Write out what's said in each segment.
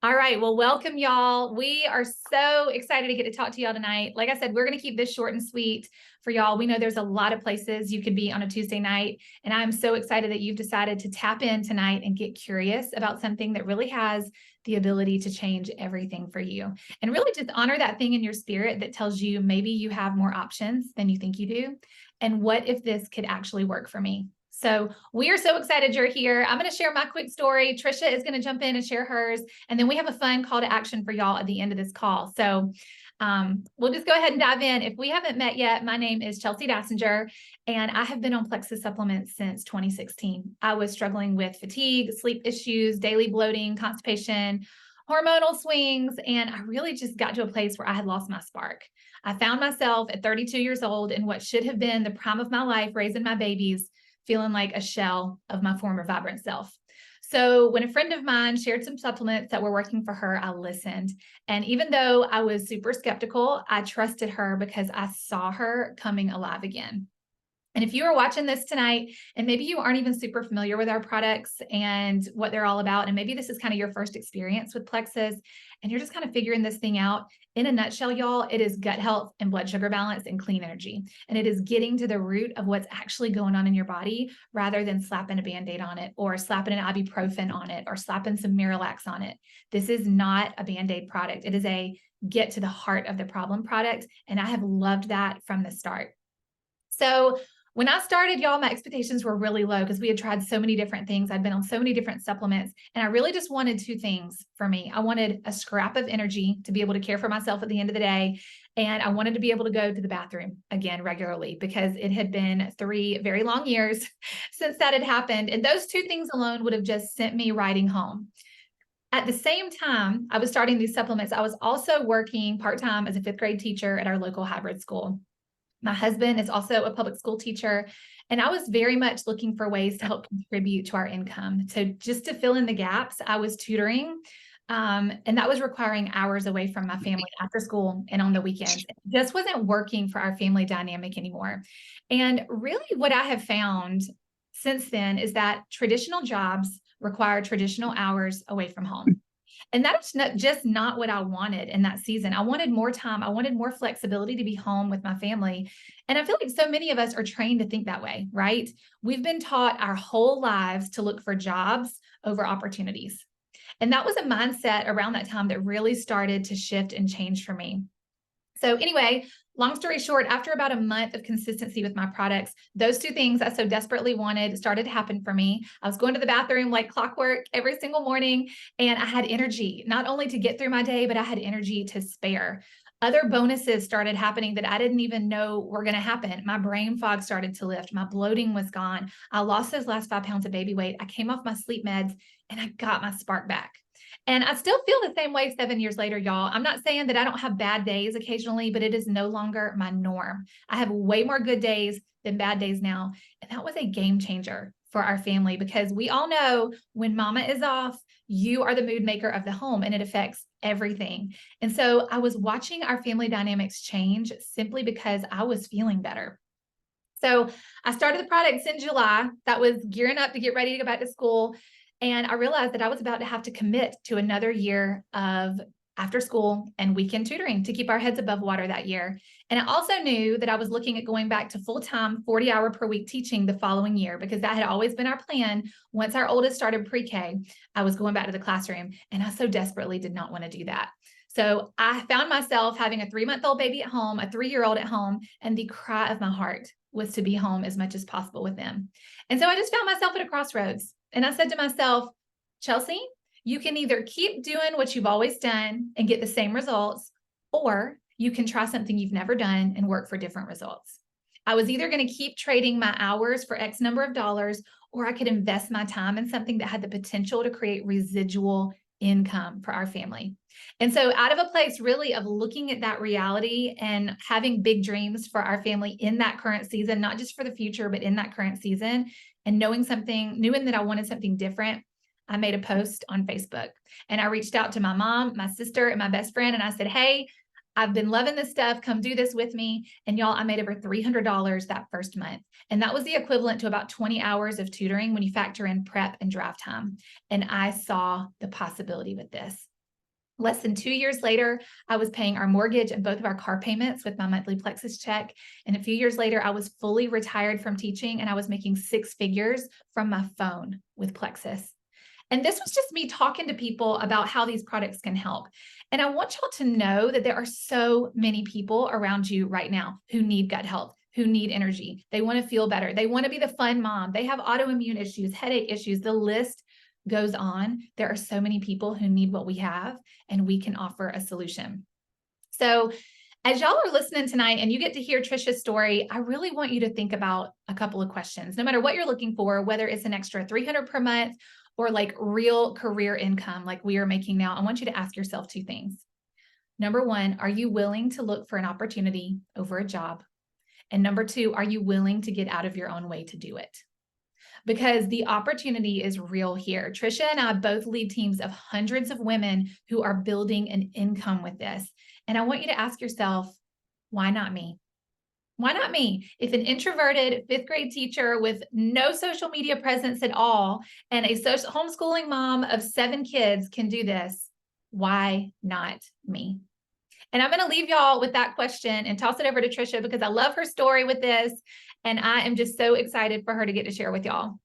All right. Well, welcome, y'all. We are so excited to get to talk to y'all tonight. Like I said, we're going to keep this short and sweet for y'all. We know there's a lot of places you could be on a Tuesday night, and I'm so excited that you've decided to tap in tonight and get curious about something that really has the ability to change everything for you. And really just honor that thing in your spirit that tells you maybe you have more options than you think you do. And what if this could actually work for me? So we are so excited you're here. I'm going to share my quick story. Trisha is going to jump in and share hers. And then we have a fun call to action for y'all at the end of this call. So we'll just go ahead and dive in. If we haven't met yet, my name is Chelsea Dassinger, and I have been on Plexus supplements since 2016. I was struggling with fatigue, sleep issues, daily bloating, constipation, hormonal swings, and I really just got to a place where I had lost my spark. I found myself at 32 years old in what should have been the prime of my life, raising my babies, feeling like a shell of my former vibrant self. So when a friend of mine shared some supplements that were working for her, I listened. And even though I was super skeptical, I trusted her because I saw her coming alive again. And if you are watching this tonight, and maybe you aren't even super familiar with our products and what they're all about, and maybe this is kind of your first experience with Plexus, and you're just kind of figuring this thing out, in a nutshell, y'all, it is gut health and blood sugar balance and clean energy. And it is getting to the root of what's actually going on in your body rather than slapping a Band-Aid on it or slapping an ibuprofen on it or slapping some Miralax on it. This is not a Band-Aid product. It is a get to the heart of the problem product. And I have loved that from the start. So when I started, y'all, my expectations were really low because we had tried so many different things. I'd been on so many different supplements, and I really just wanted two things for me. I wanted a scrap of energy to be able to care for myself at the end of the day, and I wanted to be able to go to the bathroom again regularly because it had been 3 very long years since that had happened. And those two things alone would have just sent me riding home. At the same time, I was starting these supplements. I was also working part-time as a 5th grade teacher at our local hybrid school. My husband is also a public school teacher, and I was very much looking for ways to help contribute to our income. So just to fill in the gaps, I was tutoring, and that was requiring hours away from my family after school and on the weekends. It just wasn't working for our family dynamic anymore. And really what I have found since then is that traditional jobs require traditional hours away from home. And that's just not what I wanted in that season. I wanted more time. I wanted more flexibility to be home with my family. And I feel like so many of us are trained to think that way, right? We've been taught our whole lives to look for jobs over opportunities. And that was a mindset around that time that really started to shift and change for me. So anyway, long story short, after about a month of consistency with my products, those two things I so desperately wanted started to happen for me. I was going to the bathroom like clockwork every single morning, and I had energy, not only to get through my day, but I had energy to spare. Other bonuses started happening that I didn't even know were going to happen. My brain fog started to lift. My bloating was gone. I lost those last 5 pounds of baby weight. I came off my sleep meds, and I got my spark back. And I still feel the same way 7 years later, y'all. I'm not saying that I don't have bad days occasionally, but it is no longer my norm. I have way more good days than bad days now. And that was a game changer for our family because we all know when mama is off, you are the mood maker of the home and it affects everything. And so I was watching our family dynamics change simply because I was feeling better. So I started the products in July. That was gearing up to get ready to go back to school. And I realized that I was about to have to commit to another year of after school and weekend tutoring to keep our heads above water that year. And I also knew that I was looking at going back to full-time 40-hour per week teaching the following year because that had always been our plan. Once our oldest started pre-K, I was going back to the classroom, and I so desperately did not want to do that. So I found myself having a 3-month-old baby at home, a 3-year-old at home, and the cry of my heart was to be home as much as possible with them. And so I just found myself at a crossroads. And I said to myself, Chelsea, you can either keep doing what you've always done and get the same results, or you can try something you've never done and work for different results. I was either going to keep trading my hours for X number of dollars, or I could invest my time in something that had the potential to create residual income for our family. And so out of a place really of looking at that reality and having big dreams for our family in that current season, not just for the future, but in that current season, and knowing that I wanted something different, I made a post on Facebook and I reached out to my mom, my sister, and my best friend. And I said, hey, I've been loving this stuff. Come do this with me. And y'all, I made over $300 that first month. And that was the equivalent to about 20 hours of tutoring when you factor in prep and draft time. And I saw the possibility with this. Less than 2 years later, I was paying our mortgage and both of our car payments with my monthly Plexus check. And a few years later, I was fully retired from teaching and I was making 6 figures from my phone with Plexus. And this was just me talking to people about how these products can help. And I want y'all to know that there are so many people around you right now who need gut health, who need energy. They want to feel better. They want to be the fun mom. They have autoimmune issues, headache issues. The list goes on. There are so many people who need what we have, and we can offer a solution. So as y'all are listening tonight and you get to hear Trisha's story, I really want you to think about a couple of questions. No matter what you're looking for, whether it's an extra $300 per month or like real career income like we are making now, I want you to ask yourself 2 things. Number 1, are you willing to look for an opportunity over a job? And number 2, are you willing to get out of your own way to do it? Because the opportunity is real here. Trisha and I both lead teams of hundreds of women who are building an income with this. And I want you to ask yourself, why not me? Why not me? If an introverted 5th grade teacher with no social media presence at all and a homeschooling mom of 7 kids can do this, why not me? And I'm going to leave y'all with that question and toss it over to Trisha because I love her story with this. And I am just so excited for her to get to share with y'all.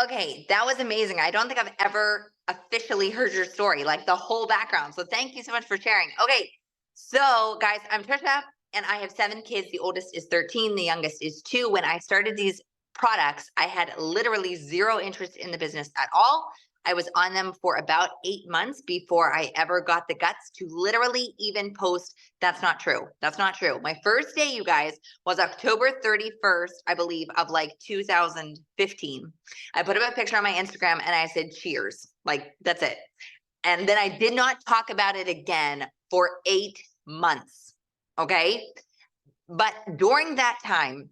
Okay, that was amazing. I don't think I've ever officially heard your story, like the whole background. So thank you so much for sharing. Okay, so guys, I'm Trisha and I have 7 kids. The oldest is 13, the youngest is 2. When I started these products, I had literally zero interest in the business at all. I was on them for about 8 months before I ever got the guts to literally even post. That's not true. That's not true. My first day, you guys, was October 31st, I believe, of like 2015. I put up a picture on my Instagram and I said, cheers. Like, that's it. And then I did not talk about it again for 8 months. Okay. But during that time,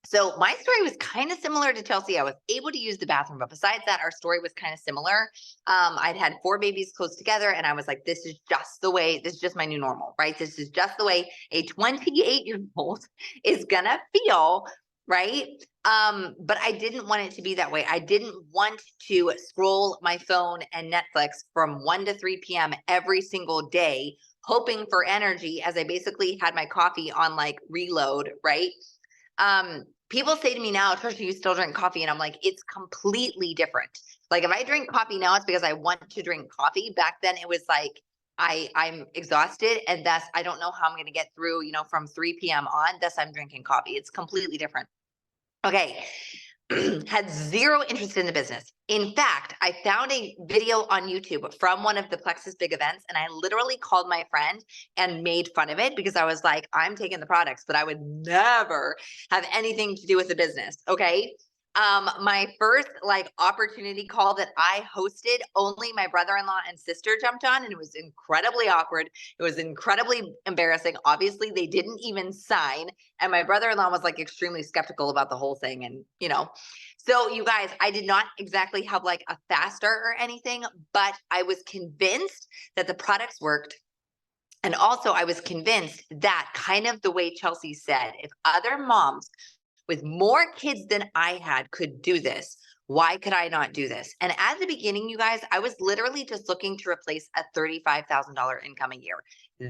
so my story was kind of similar to Chelsea. I was able to use the bathroom, but besides that, our story was kind of similar. I'd had 4 babies close together and I was like, this is just the way, this is just my new normal, right? This is just the way a 28-year-old is gonna feel, right? But I didn't want it to be that way. I didn't want to scroll my phone and Netflix from 1 to 3 p.m. every single day, hoping for energy as I basically had my coffee on like reload, right? People say to me now, Trisha, you still drink coffee? And I'm like, it's completely different. Like if I drink coffee now, it's because I want to drink coffee. Back then it was like, I'm exhausted and thus I don't know how I'm going to get through, from 3 p.m. on, thus I'm drinking coffee. It's completely different. Okay. Had zero interest in the business. In fact, I found a video on YouTube from one of the Plexus big events, and I literally called my friend and made fun of it because I was like, I'm taking the products, but I would never have anything to do with the business. Okay. My first opportunity call that I hosted, only my brother-in-law and sister jumped on, and it was incredibly awkward. It was incredibly embarrassing. Obviously, they didn't even sign, and my brother-in-law was like extremely skeptical about the whole thing. And so you guys, I did not exactly have like a fast start or anything, but I was convinced that the products worked. And also I was convinced that, kind of the way Chelsea said, if other moms with more kids than I had could do this, why could I not do this? And at the beginning, you guys, I was literally just looking to replace a $35,000 income a year.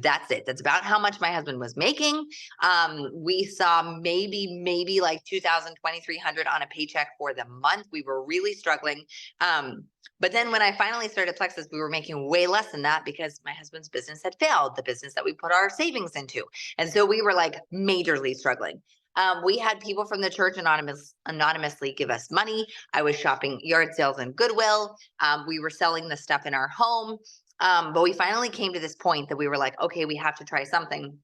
That's it. That's about how much my husband was making. We saw maybe like $2,000, $2,300 on a paycheck for the month. We were really struggling. But then when I finally started Plexus, we were making way less than that because my husband's business had failed, the business that we put our savings into. And so we were like majorly struggling. We had people from the church anonymously give us money. I was shopping yard sales and Goodwill. We were selling the stuff in our home. But we finally came to this point that we were like, okay, we have to try something.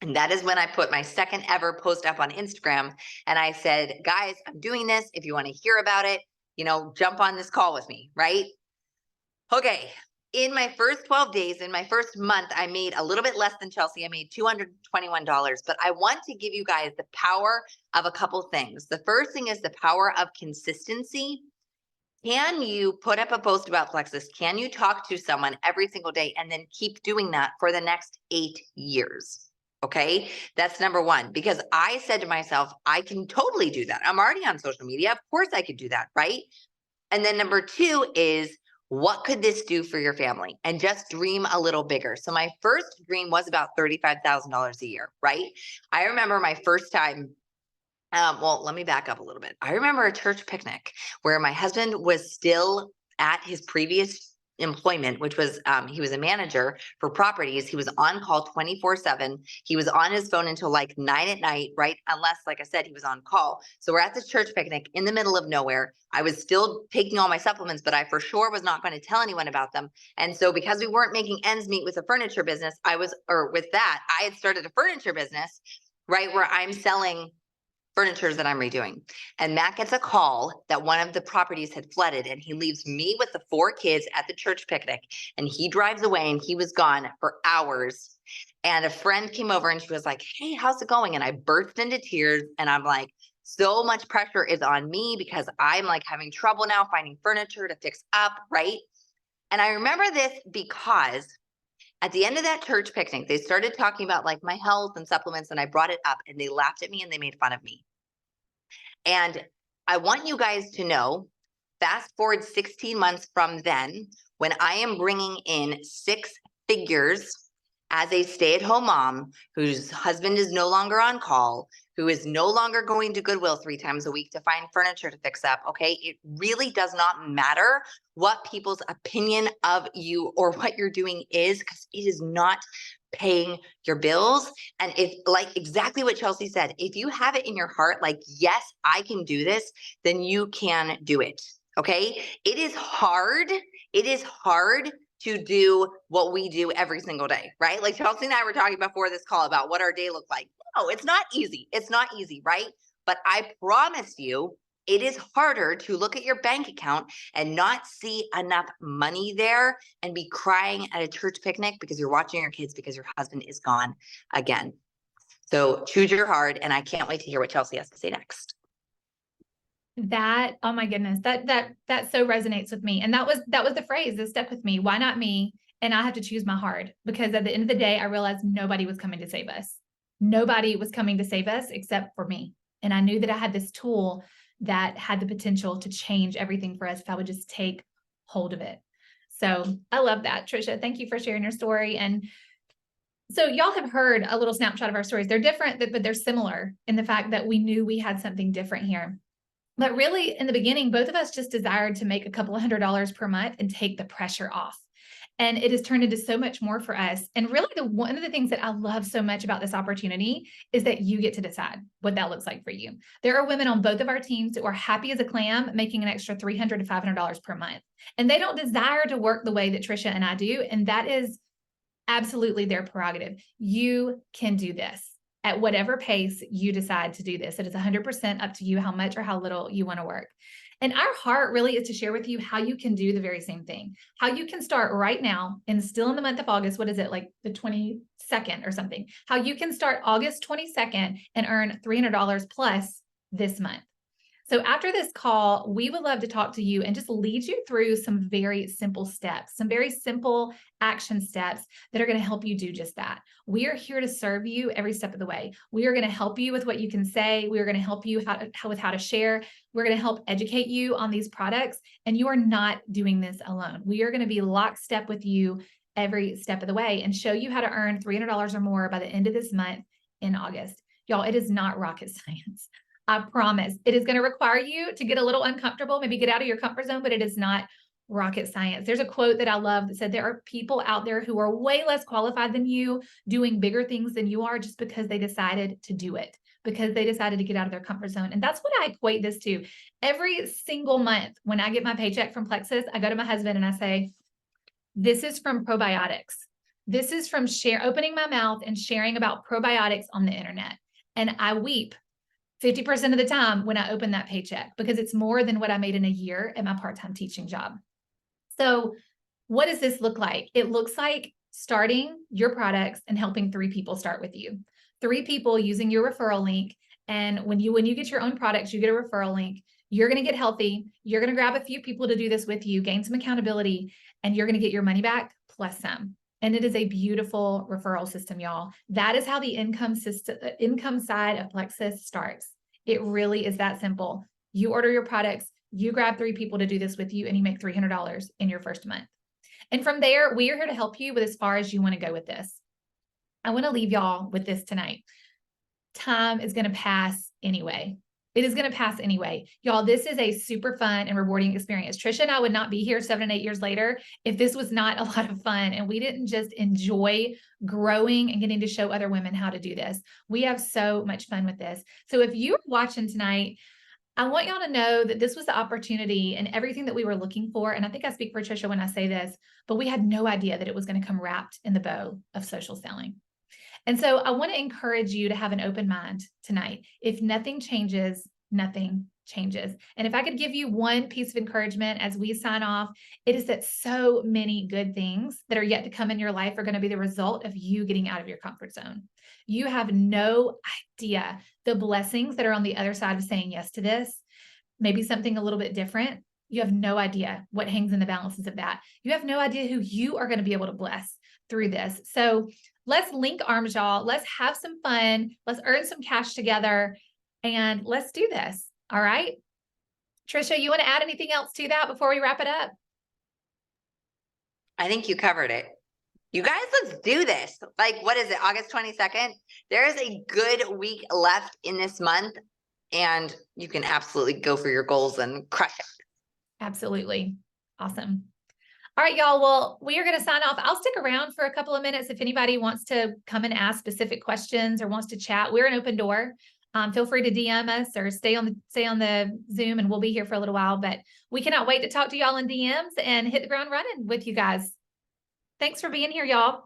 And that is when I put my second ever post up on Instagram. And I said, guys, I'm doing this. If you want to hear about it, jump on this call with me, right? Okay. In my first 12 days, in my first month, I made a little bit less than Chelsea. I made $221, but I want to give you guys the power of a couple things. The first thing is the power of consistency. Can you put up a post about Plexus? Can you talk to someone every single day and then keep doing that for the next 8 years? Okay, that's number one, because I said to myself, I can totally do that. I'm already on social media. Of course I could do that, right? And then number two is, what could this do for your family? And just dream a little bigger. So my first dream was about $35,000 a year, right? I remember my first time. Well, let me back up a little bit. I remember a church picnic where my husband was still at his previous employment, which was he was a manager for properties. He was on call 24/7. He was on his phone until like 9 at night, right? Unless, like I said, he was on call. So we're at this church picnic in the middle of nowhere. I was still taking all my supplements, but I for sure was not going to tell anyone about them. And so because we weren't making ends meet with a furniture business, with that, I had started a furniture business, right? Where I'm selling furnitures that I'm redoing. And Matt gets a call that one of the properties had flooded, and he leaves me with the 4 kids at the church picnic, and he drives away, and he was gone for hours. And a friend came over and she was like, "Hey, how's it going?" And I burst into tears, and I'm like, so much pressure is on me because I'm like having trouble now finding furniture to fix up, right? And I remember this because at the end of that church picnic, they started talking about like my health and supplements, and I brought it up, and they laughed at me and they made fun of me. And I want you guys to know, fast forward 16 months from then, when I am bringing in 6 figures as a stay-at-home mom whose husband is no longer on call, who is no longer going to Goodwill 3 times a week to find furniture to fix up, okay? It really does not matter what people's opinion of you or what you're doing is, because it is not paying your bills. And if, like exactly what Chelsea said, if you have it in your heart, like, yes, I can do this, then you can do it. Okay. It is hard. It is hard to do what we do every single day, right? Like Chelsea and I were talking before this call about what our day looked like. No, it's not easy. It's not easy, right? But I promise you, it is harder to look at your bank account and not see enough money there and be crying at a church picnic because you're watching your kids because your husband is gone again. So choose your heart, and I can't wait to hear what Chelsea has to say next. That, oh my goodness, that so resonates with me. And that was the phrase that stuck with me. Why not me? And I have to choose my heart, because at the end of the day, I realized nobody was coming to save us. Nobody was coming to save us except for me. And I knew that I had this tool that had the potential to change everything for us if I would just take hold of it. So I love that, Trisha. Thank you for sharing your story. And so y'all have heard a little snapshot of our stories. They're different, but they're similar in the fact that we knew we had something different here. But really, in the beginning, both of us just desired to make a couple of $100 per month and take the pressure off. And it has turned into so much more for us. And really, one of the things that I love so much about this opportunity is that you get to decide what that looks like for you. There are women on both of our teams who are happy as a clam, making an extra $300 to $500 per month. And they don't desire to work the way that Trisha and I do. And that is absolutely their prerogative. You can do this at whatever pace you decide to do this. It is 100% up to you how much or how little you want to work. And our heart really is to share with you how you can do the very same thing, how you can start right now and still in the month of August. What is it, like the 22nd or something? How you can start August 22nd and earn $300 plus this month. So after this call, we would love to talk to you and just lead you through some very simple steps, some very simple action steps that are going to help you do just that. We are here to serve you every step of the way. We are going to help you with what you can say. We are going to help you with how to share. We're going to help educate you on these products, and you are not doing this alone. We are going to be lockstep with you every step of the way and show you how to earn $300 or more by the end of this month in August. Y'all, it is not rocket science. I promise. It is going to require you to get a little uncomfortable, maybe get out of your comfort zone, but it is not rocket science. There's a quote that I love that said there are people out there who are way less qualified than you, doing bigger things than you are, just because they decided to do it, because they decided to get out of their comfort zone. And that's what I equate this to. Every single month when I get my paycheck from Plexus, I go to my husband and I say, this is from probiotics. This is from opening my mouth and sharing about probiotics on the internet. And I weep 50% of the time when I open that paycheck, because it's more than what I made in a year at my part-time teaching job. So what does this look like? It looks like starting your products and helping 3 people start with you. 3 people using your referral link. And when you get your own products, you get a referral link. You're going to get healthy. You're going to grab a few people to do this with you, gain some accountability, and you're going to get your money back plus some. And it is a beautiful referral system, y'all. That is how the income side of Plexus starts. It really is that simple. You order your products, You grab 3 people to do this with you and you make $300 in your first month. And from there, we are here to help you with as far as you want to go with this. I want to leave y'all with this tonight. Time is going to pass anyway. It is going to pass anyway. Y'all, this is a super fun and rewarding experience. Trisha and I would not be here 7 and 8 years later if this was not a lot of fun and we didn't just enjoy growing and getting to show other women how to do this. We have so much fun with this. So if you're watching tonight, I want y'all to know that this was the opportunity and everything that we were looking for. And I think I speak for Trisha when I say this, but we had no idea that it was going to come wrapped in the bow of social selling. And so I want to encourage you to have an open mind tonight. If nothing changes, nothing changes. And if I could give you one piece of encouragement as we sign off, it is that so many good things that are yet to come in your life are going to be the result of you getting out of your comfort zone. You have no idea the blessings that are on the other side of saying yes to this, maybe something a little bit different. You have no idea what hangs in the balances of that. You have no idea who you are going to be able to bless through this. So let's link arms, y'all. Let's have some fun. Let's earn some cash together and let's do this. All right. Trisha, you want to add anything else to that before we wrap it up? I think you covered it. You guys, let's do this. Like, what is it? August 22nd? There is a good week left in this month and you can absolutely go for your goals and crush it. Absolutely. Awesome. All right, y'all. Well, we are going to sign off. I'll stick around for a couple of minutes if anybody wants to come and ask specific questions or wants to chat. We're an open door. Feel free to DM us or stay on the Zoom and we'll be here for a little while, but we cannot wait to talk to y'all in DMs and hit the ground running with you guys. Thanks for being here, y'all.